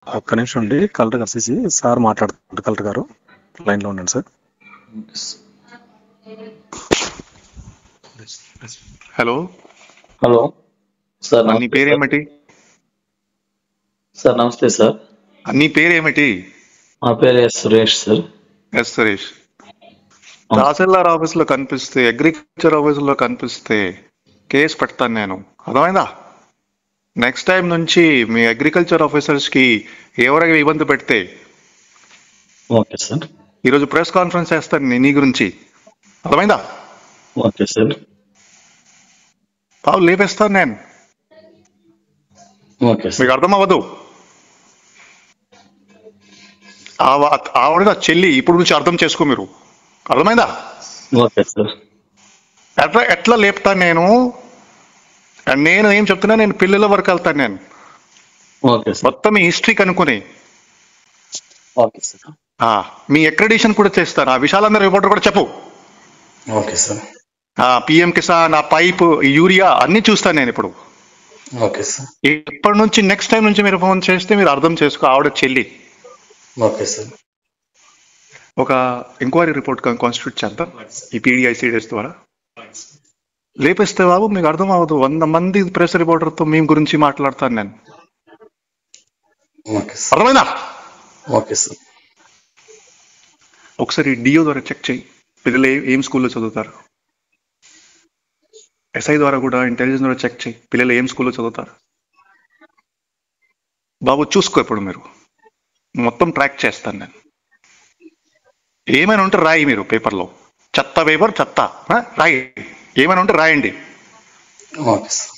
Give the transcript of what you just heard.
ఒక్క నిమిషం అండి, కలెక్టర్ గారు సిసి సార్ మాట్లాడుతున్నారు. కలెక్టర్ గారు లైన్ లో ఉండండి సార్. హలో హలో సార్, నీ నమస్తే సార్. పేరేమిటి? సార్ నమస్తే సార్. నీ పేరేమిటి? మా పేరు సురేష్ సార్. ఎస్ సురేష్. తహసీల్దార్ ఆఫీస్ లో కనిపిస్తే, అగ్రికల్చర్ ఆఫీస్ లో కనిపిస్తే కేసు పెడతాను నేను, అర్థమైందా? నెక్స్ట్ టైం నుంచి మీ అగ్రికల్చర్ ఆఫీసర్స్ కి ఎవరైనా ఇబ్బంది పెడితే ఓకే సార్. ఈరోజు ప్రెస్ కాన్ఫరెన్స్ చేస్తాను నీ గురించి, అర్థమైందా? Okay sir. పావు లేపేస్తాను నేను, ఓకే సార్. మీకు అర్థం అవ్వదు. ఆవిడ నా చెల్లి, ఇప్పుడు నుంచి అర్థం చేసుకో మీరు, అర్థమైందా? Okay sir. ఎట్లా లేపుతాను నేను? నేను ఏం చెప్తున్నా, నేను పిల్లల వరకు వెళ్తాను నేను. Okay sir. మొత్తం మీ హిస్టరీ కనుక్కొని ఓకే సార్. మీ అక్రెడిషన్ కూడా చేస్తాను. ఆ విషయాలందరూ రిపోర్టర్ కూడా చెప్పు. Okay sir. పిఎం కిసాన్, ఆ పైప్, యూరియా అన్ని చూస్తాను నేను ఇప్పుడు. Okay sir. ఇప్పటి నుంచి నెక్స్ట్ టైం నుంచి మీరు ఫోన్ చేస్తే మీరు అర్థం చేసుకో, ఆవిడ చెల్లి. Okay sir. ఒక ఎంక్వైరీ రిపోర్ట్ కాన్స్టిట్యూట్ చేద్దాం ఈ పీడిఐసిడిఎస్ ద్వారా. లేపిస్తే బాబు మీకు అర్థం అవ్వదు. 100 మంది ప్రెస్ రిపోర్టర్తో మీ గురించి మాట్లాడతాను నేను, ఓకే సార్. అర్థమైందా? Okay sir. ఒకసారి డిఓ ద్వారా చెక్ చేయి, పిల్లలు ఏం స్కూల్లో చదువుతారు. ఎస్ఐ ద్వారా కూడా, ఇంటెలిజెన్స్ ద్వారా చెక్ చేయి, పిల్లలు ఏం స్కూల్లో చదువుతారు. బాబు చూసుకో, ఇప్పుడు మీరు మొత్తం ట్రాక్ చేస్తాను నేను. ఏమైనా ఉంటే రాయి మీరు పేపర్లో, చెత్త పేపర్ చెత్త రాయి, ఏమైనా ఉంటే రాయండి. Okay sir.